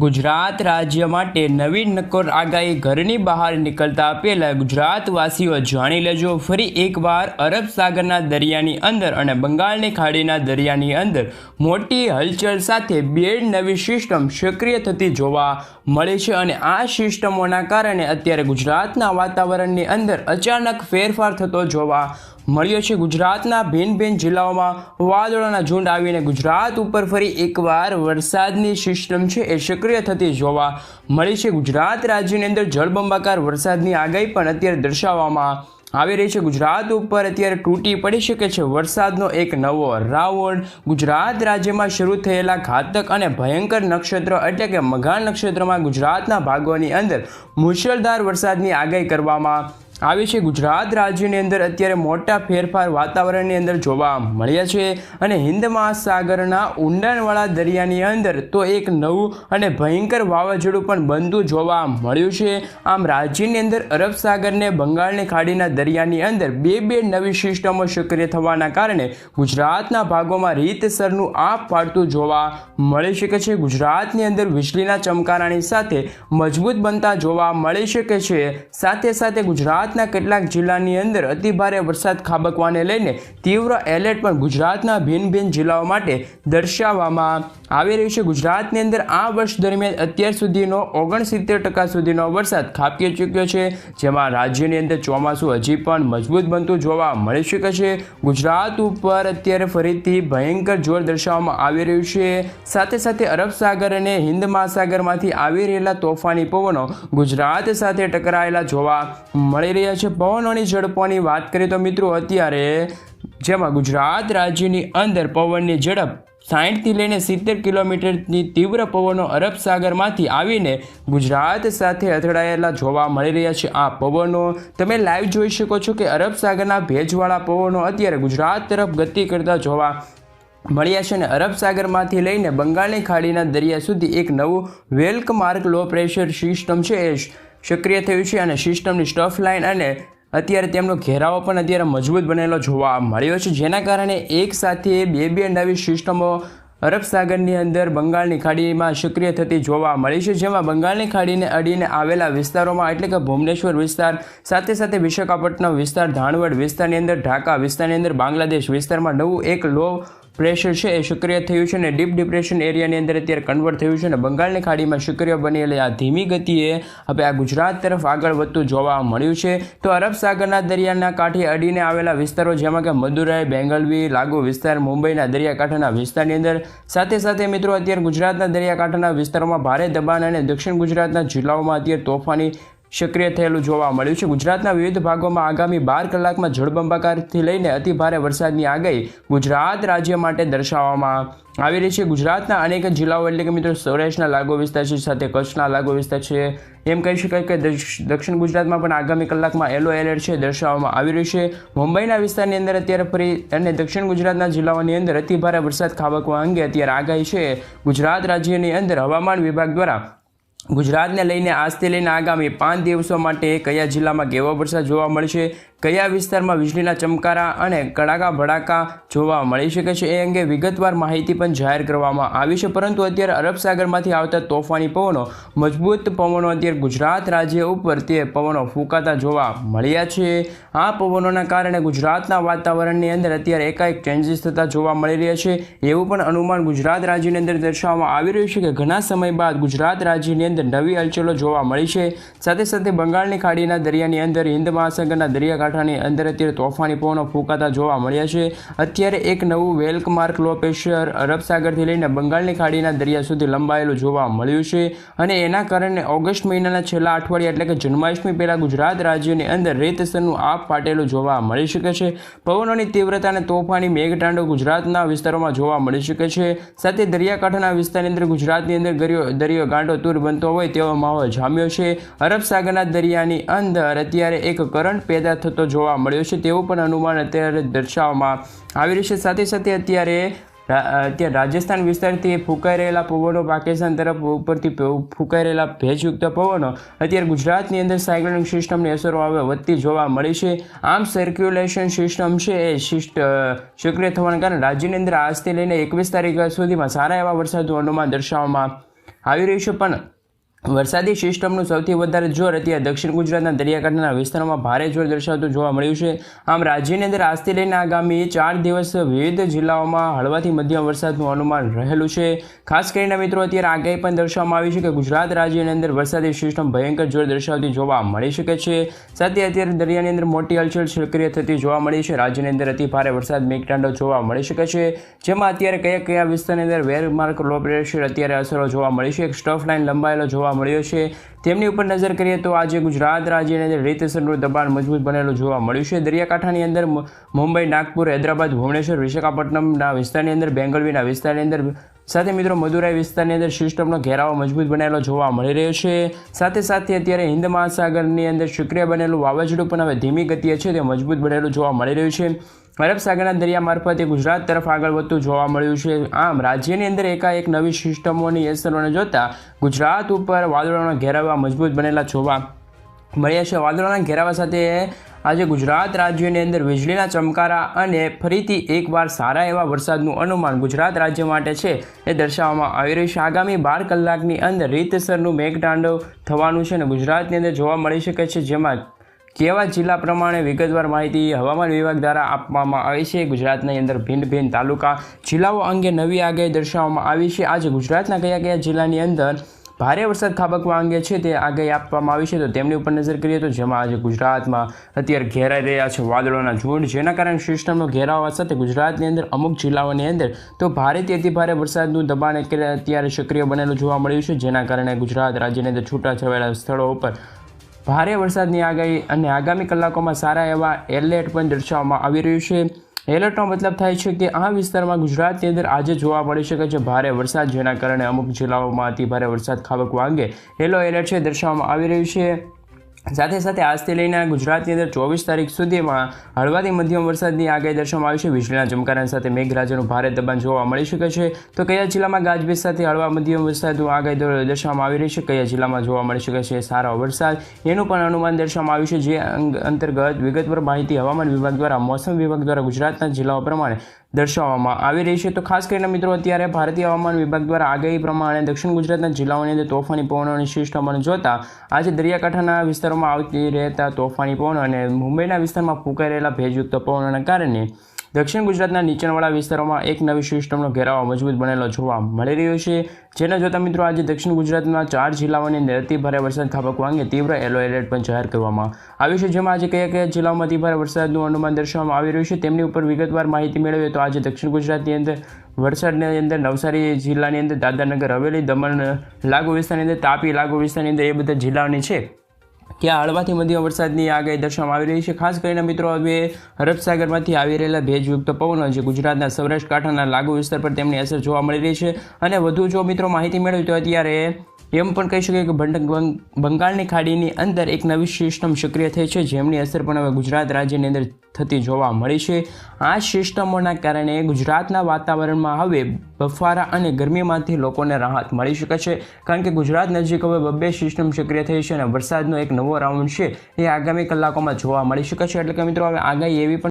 ગુજરાત રાજ્ય માટે નવી નક્કોર આગાહી ઘરની બહાર નીકળતા પહેલા ગુજરાતવાસીઓ જાણી લેજો ફરી એકવાર અરબ સાગરના દરિયાની અંદર અને બંગાળની ખાડીના દરિયાની અંદર મોટી હલચલ સાથે બે નવી સિસ્ટમ સક્રિય થતી જોવા મળે છે અને આ સિસ્ટમોના કારણે અત્યારે ગુજરાતના વાતાવરણની અંદર અચાનક ફેરફાર થતો જોવા મળ્યો છે। ગુજરાતના ભિન્ન ભિન્ન જિલ્લાઓમાં વાદળોના ઝુંડ આવીને ગુજરાત ઉપર ફરી એકવાર વરસાદની સિસ્ટમ છે એ સક્રિય થતી જોવા મળી છે। ગુજરાત રાજ્યની અંદર જળબંબાકાર વરસાદની આગાહી પણ અત્યારે દર્શાવવામાં આવી રહી છે। ગુજરાત ઉપર અત્યારે તૂટી પડી શકે છે વરસાદનો એક નવો રાઉન્ડ। ગુજરાત રાજ્યમાં શરૂ થયેલા ઘાતક અને ભયંકર નક્ષત્ર એટલે કે મઘા નક્ષત્રમાં ગુજરાતના ભાગોની અંદર મુશળધાર વરસાદની આગાહી કરવામાં આવી છે। ગુજરાત રાજ્યની અંદર અત્યારે મોટા ફેરફાર વાતાવરણની અંદર જોવા મળ્યા છે અને હિન્દ મહાસાગરના ઊંડાણવાળા દરિયાની અંદર તો એક નવું અને ભયંકર વાવાઝોડું પણ બનતું જોવા મળ્યું છે। આમ રાજ્યની અંદર અરબ સાગરને બંગાળની ખાડીના દરિયાની અંદર બે નવી સિસ્ટમો સક્રિય થવાના કારણે ગુજરાતના ભાગોમાં રીતસરનું આપ પાડતું જોવા મળી શકે છે। ગુજરાતની અંદર વીજળીના ચમકારાની સાથે મજબૂત બનતા જોવા મળી શકે છે। સાથે સાથે ગુજરાતના કેટલાક જિલ્લાની અંદર અતિભારે વરસાદ ખાબકવાને લઈને તીવ્ર એલર્ટ પણ ગુજરાતના ભિન્ન ભિન્ન જિલ્લાઓ માટે દર્શાવવામાં આવી રહ્યું છે। ગુજરાતની અંદર આ વર્ષ દરમિયાન અત્યાર સુધીનો 69% સુધીનો વરસાદ ખાબકી ચૂક્યો છે, જેમાં રાજ્યની અંદર ચોમાસું હજી પણ મજબૂત બનતું જોવા મળી શકે છે। ગુજરાત ઉપર અત્યારે ફરીથી ભયંકર જોર દર્શાવવામાં આવી રહ્યું છે। સાથે સાથે અરબ સાગર અને હિન્દ મહાસાગરમાંથી આવી રહેલા તોફાની પવનો ગુજરાત સાથે ટકરાયેલા જોવા મળી રહ્યા છે। પવનોની ઝડપોની વાત કરીએ તો મિત્રો અત્યારે જેમાં ગુજરાત રાજ્યની અંદર પવનની ઝડપ 60 થી લઈને 70 કિલોમીટરની તીવ્ર પવનો અરબ સાગરમાંથી આવીને ગુજરાત સાથે અથડાયેલા જોવા મળી રહ્યા છે। આ પવનો તમે લાઈવ જોઈ શકો છો કે અરબ સાગરના ભેજવાળા પવનો અત્યારે ગુજરાત તરફ ગતિ કરતા જોવા મળ્યા છે અને અરબ સાગરમાંથી લઈને બંગાળની ખાડીના દરિયા સુધી એક નવું વેલ્ક માર્ક લો પ્રેશર સિસ્ટમ છે એ સક્રિય થયું છે અને સિસ્ટમની સ્ટફ લાઇન અને અત્યારે તેમનો ઘેરાવો પણ અત્યારે મજબૂત બનેલો જોવા મળ્યો છે, જેના કારણે એક સાથે બે નવી સિસ્ટમો અરબ સાગરની અંદર બંગાળની ખાડીમાં સક્રિય થતી જોવા મળી છે। જેમાં બંગાળની ખાડીને અડીને આવેલા વિસ્તારોમાં એટલે કે ભુવનેશ્વર વિસ્તાર, સાથે સાથે વિશાખાપટ્ટનમ વિસ્તાર, ધાનવડ વિસ્તારની અંદર, ઢાકા વિસ્તારની અંદર, બાંગ્લાદેશ વિસ્તારમાં નવું એક લો પ્રેશર છે એ સક્રિય થયું છે અને ડીપ ડિપ્રેશન એરિયાની અંદર અત્યારે કન્વર્ટ થયું છે અને બંગાળની ખાડીમાં સક્રિય બનેલી આ ધીમી ગતિએ હવે આ ગુજરાત તરફ આગળ વધતું જોવા મળ્યું છે। તો અરબ સાગરના દરિયાના કાંઠે અડીને આવેલા વિસ્તારો જેમાં કે મદુરાઈ, બેંગલવી, લાગુ વિસ્તાર, મુંબઈના દરિયાકાંઠાના વિસ્તારની અંદર, સાથે સાથે મિત્રો અત્યારે ગુજરાતના દરિયાકાંઠાના વિસ્તારોમાં ભારે દબાણ અને દક્ષિણ ગુજરાતના જિલ્લાઓમાં અત્યારે તોફાની સક્રિય થયેલું જોવા મળ્યું છે। ગુજરાતના વિવિધ ભાગોમાં આગામી 12 કલાકમાં જળબંબાકારથી લઈને અતિભારે વરસાદની આગાહી ગુજરાત રાજ્ય માટે દર્શાવવામાં આવી રહી છે। ગુજરાતના અનેક જિલ્લાઓ એટલે કે મિત્રો સૌરાષ્ટ્રના લાગુ વિસ્તાર છે, સાથે કચ્છના લાગુ વિસ્તાર છે, એમ કહી શકાય કે દક્ષિણ ગુજરાતમાં પણ આગામી કલાકમાં યલો એલર્ટ છે દર્શાવવામાં આવી રહ્યું છે। મુંબઈના વિસ્તારની અંદર અત્યારે ફરી અને દક્ષિણ ગુજરાતના જિલ્લાઓની અંદર અતિભારે વરસાદ ખાબકવા અંગે અત્યારે આગાહી છે ગુજરાત રાજ્યની અંદર હવામાન વિભાગ દ્વારા ગુજરાતને લઈને આજથી લઈને આગામી 5 દિવસો માટે કયા જિલ્લામાં કેવો વરસાદ જોવા મળશે, કયા વિસ્તારમાં વીજળીના ચમકારા અને કડાકા ભડાકા જોવા મળી શકે છે એ અંગે વિગતવાર માહિતી પણ જાહેર કરવામાં આવી છે। પરંતુ અત્યારે અરબ સાગરમાંથી આવતા તોફાની પવનો, મજબૂત પવનો અત્યારે ગુજરાત રાજ્ય ઉપર તે પવનો ફૂંકાતા જોવા મળ્યા છે। આ પવનોના કારણે ગુજરાતના વાતાવરણની અંદર અત્યારે એકાએક ચેન્જીસ થતા જોવા મળી રહ્યા છે એવું પણ અનુમાન ગુજરાત રાજ્યની અંદર દર્શાવવામાં આવી રહ્યું છે કે ઘણા સમય બાદ ગુજરાત રાજ્યની અંદર નવી હલચલો જોવા મળી છે। સાથે સાથે બંગાળની ખાડીના દરિયાની અંદર, હિન્દ મહાસાગરના દરિયાકાંઠાની અંદર અત્યારે તોફાની પવનો ફૂંકાતા જોવા મળ્યા છે। અત્યારે એક નવું વેલ્ક માર્ક લો પ્રેશર અરબ સાગરથી લઈને બંગાળની ખાડીના દરિયા સુધી લંબાયેલું જોવા મળ્યું છે અને એના કારણે ઓગસ્ટ મહિનાના છેલ્લા અઠવાડિયા એટલે કે જન્માષ્ટમી પહેલા ગુજરાત રાજ્યની અંદર રેતસરનું આપ ફાટેલું જોવા મળી શકે છે। પવનોની તીવ્રતા અને તોફાની મેઘતાંડવ ગુજરાતના વિસ્તારોમાં જોવા મળી શકે છે। સાથે દરિયાકાંઠાના વિસ્તારની અંદર ગુજરાતની અંદર દરિયો ગાંડો તૂર બનતો હોય તેવો માહોલ જામ્યો છે। અરબ સાગરના દરિયાની અંદર અત્યારે એક કરંટ પેદા થતો જોવા મળ્યો છે તેવું પણ અનુમાન અત્યારે દર્શાવવામાં આવી રહ્યું છે। સાથે સાથે અત્યારે રાજસ્થાન વિસ્તારથી ફૂંકાઈ રહેલા પવનો, પાકિસ્તાન તરફ ઉપરથી ફૂંકાઈ રહેલા ભેજયુક્ત પવનો અત્યારે ગુજરાતની અંદર સાયક્લોનિક સિસ્ટમની અસરો હવે વધતી જોવા મળી છે। આમ સર્ક્યુલેશન સિસ્ટમ છે એ સક્રિય થવાના કારણે રાજ્યની અંદર આજથી લઈને 21 તારીખ સુધીમાં સારા એવા વરસાદનું અનુમાન દર્શાવવામાં આવી રહ્યું છે, પણ વરસાદી સિસ્ટમનું સૌથી વધારે જોર અત્યારે દક્ષિણ ગુજરાતના દરિયાકાંઠાના વિસ્તારોમાં ભારે જોર દર્શાવતું જોવા મળ્યું છે. આમ રાજ્યની અંદર આજથી લઈને આગામી 4 દિવસ વિવિધ જિલ્લાઓમાં હળવાથી મધ્યમ વરસાદનું અનુમાન રહેલું છે. ખાસ કરીને મિત્રો અત્યારે આગાહી પણ દર્શાવવામાં આવી છે કે ગુજરાત રાજ્યની અંદર વરસાદી સિસ્ટમ ભયંકર જોર દર્શાવતી જોવા મળી શકે છે. સાથે અત્યારે દરિયાની અંદર મોટી હલચલ સક્રિય થતી જોવા મળી છે. રાજ્યની અંદર અતિ ભારે વરસાદ મેઘતાંડવ જોવા મળી શકે છે, જેમાં અત્યારે કયા વિસ્તારની અંદર વેરમાર્ક લો પ્રેશર અત્યારે અસરો જોવા મળી છે. એક સ્ટફ લાઇન લંબાયેલો જોવા મળ્યો છે. તેમની ઉપર નજર કરીએ તો આજે ગુજરાત રાજ્યની અંદર રીતસરનું દબાણ મજબૂત બનેલું જોવા મળ્યું છે. દરિયાકાંઠાની અંદર મુંબઈ, નાગપુર, હૈદરાબાદ, ભુવનેશ્વર, વિશાખાપટ્ટનમના વિસ્તારની અંદર, બેંગલવીના વિસ્તારની અંદર, સાથે મિત્રો મદુરાઈ વિસ્તારની અંદર સિસ્ટમનો ઘેરાવો મજબૂત બનેલો જોવા મળી રહ્યો છે. સાથે અત્યારે હિન્દ મહાસાગરની અંદર સક્રિય બનેલું વાવાઝોડું પણ હવે ધીમી ગતિએ છે તે મજબૂત બનેલું જોવા મળી રહ્યું છે. અરબ સાગરના દરિયા મારફતે ગુજરાત તરફ આગળ વધતું જોવા મળ્યું છે. આમ રાજ્યની અંદર એકાએક નવી સિસ્ટમોની અસરોને જોતા ગુજરાત ઉપર વાદળોના ઘેરાવા મજબૂત બનેલા જોવા મળ્યા છે. વાદળોના ઘેરાવા સાથે આજે ગુજરાત રાજ્યની અંદર વીજળીના ચમકારા અને ફરીથી એકવાર સારા એવા વરસાદનું અનુમાન ગુજરાત રાજ્ય માટે છે એ દર્શાવવામાં આવી રહ્યું છે. આગામી 12 કલાકની અંદર રીતસરનું મેઘતાંડવ થવાનું છે અને ગુજરાતની અંદર જોવા મળી શકે છે, જેમાં કેવા જિલ્લા પ્રમાણે વિગતવાર માહિતી હવામાન વિભાગ દ્વારા આપવામાં આવી છે. ગુજરાતની અંદર ભિન્ન તાલુકા જિલ્લાઓ અંગે નવી આગાહી દર્શાવવામાં આવી છે. આજે ગુજરાતના કયા જિલ્લાની અંદર ભારે વરસાદ ખાબકવા અંગે છે તે આગાહી આપવામાં આવી છે, તો તેમની ઉપર નજર કરીએ તો જેમાં આજે ગુજરાતમાં અત્યારે ઘેરાઈ રહ્યા છે વાદળોના ઝુંડ, જેના કારણે સિસ્ટમનો ઘેરાવા સાથે ગુજરાતની અંદર અમુક જિલ્લાઓની અંદર તો ભારેથી અતિ ભારે વરસાદનું દબાણ અત્યારે સક્રિય બનેલું જોવા મળ્યું છે, જેના કારણે ગુજરાત રાજ્યની અંદર છૂટાછવાયા સ્થળો ઉપર ભારે વરસાદની આગાહી અને આગામી કલાકોમાં સારા એવા એલર્ટ પણ દર્શાવવામાં આવી રહ્યું છે. એલર્ટનો મતલબ થાય છે કે આ વિસ્તારમાં ગુજરાતની અંદર આજે જોવા મળી શકે છે ભારે વરસાદ, જેના કારણે અમુક જિલ્લાઓમાં અતિ ભારે વરસાદ ખાબકવા અંગે યલો એલર્ટ છે દર્શાવવામાં આવી રહ્યું છે. સાથે આજથી લઈને ગુજરાતની અંદર 24 તારીખ સુધીમાં હળવાથી મધ્યમ વરસાદની આગાહી દર્શાવવામાં આવી છે. વીજળીના ચમકારા સાથે મેઘરાજાનું ભારે દબાણ જોવા મળી શકે છે. તો કયા જિલ્લામાં ગાજવીજ સાથે હળવા મધ્યમ વરસાદનું આગાહી દર્શાવવામાં આવી રહી છે, કયા જિલ્લામાં જોવા મળી શકે છે સારો વરસાદ, એનું પણ અનુમાન દર્શાવવામાં આવ્યું છે, જે અંતર્ગત વિગતવાર માહિતી હવામાન વિભાગ દ્વારા, મોસમ વિભાગ દ્વારા ગુજરાતના જિલ્લાઓ પ્રમાણે દર્શાવવામાં આવી રહી છે. તો ખાસ કરીને મિત્રો અત્યારે ભારતીય હવામાન વિભાગ દ્વારા આગાહી પ્રમાણે દક્ષિણ ગુજરાતના જિલ્લાઓની અંદર તોફાની પવનોની સિસ્ટમોને જોતા આજે દરિયાકાંઠાના વિસ્તારોમાં આવતી રહેતા તોફાની પવન અને મુંબઈના વિસ્તારમાં ફૂંકાઈ રહેલા ભેજયુક્ત પવનોના કારણે દક્ષિણ ગુજરાતના નીચાણવાળા વિસ્તારોમાં એક નવી સિસ્ટમનો ઘેરાવો મજબૂત બનેલો જોવા મળી રહ્યો છે, જેને જોતા મિત્રો આજે દક્ષિણ ગુજરાતના 4 જિલ્લાઓની અંદર અતિ ભારે વરસાદ ખાબકવા અંગે તીવ્ર યલો એલર્ટ પણ જાહેર કરવામાં આવ્યું છે, જેમાં આજે કયા જિલ્લાઓમાં અતિ ભારે વરસાદનું અનુમાન દર્શાવવામાં આવી રહ્યું છે તેમની ઉપર વિગતવાર માહિતી મેળવીએ તો આજે દક્ષિણ ગુજરાતની અંદર વલસાડની અંદર, નવસારી જિલ્લાની અંદર, દાદરાનગર હવેલી, દમણ લાગુ વિસ્તારની અંદર, તાપી લાગુ વિસ્તારની અંદર એ બધા જિલ્લાઓની છે ત્યાં હળવાથી મધ્યમ વરસાદની આગાહી દર્શાવવામાં આવી રહી છે. ખાસ કરીને મિત્રો હવે અરબ સાગરમાંથી આવી રહેલા ભેજયુક્ત પવનો જે ગુજરાતના સૌરાષ્ટ્ર કાંઠાના લાગુ વિસ્તાર પર તેમની અસર જોવા મળી રહી છે. અને વધુ જો મિત્રો માહિતી મેળવી તો અત્યારે એમ પણ કહી શકીએ કે બંગાળની ખાડીની અંદર એક નવી સિસ્ટમ સક્રિય થઈ છે, જેમની અસર પણ હવે ગુજરાત રાજ્યની અંદર થતી જોવા મળી છે. આ સિસ્ટમોના કારણે ગુજરાતના વાતાવરણમાં હવે બફારા અને ગરમીમાંથી લોકોને રાહત મળી શકે છે, કારણ કે ગુજરાત નજીક હવે 2 સિસ્ટમ સક્રિય થઈ છે અને વરસાદનો એક નવો રાઉન્ડ છે એ આગામી કલાકોમાં જોવા મળી શકે છે. એટલે કે મિત્રો હવે આગાહી એવી પણ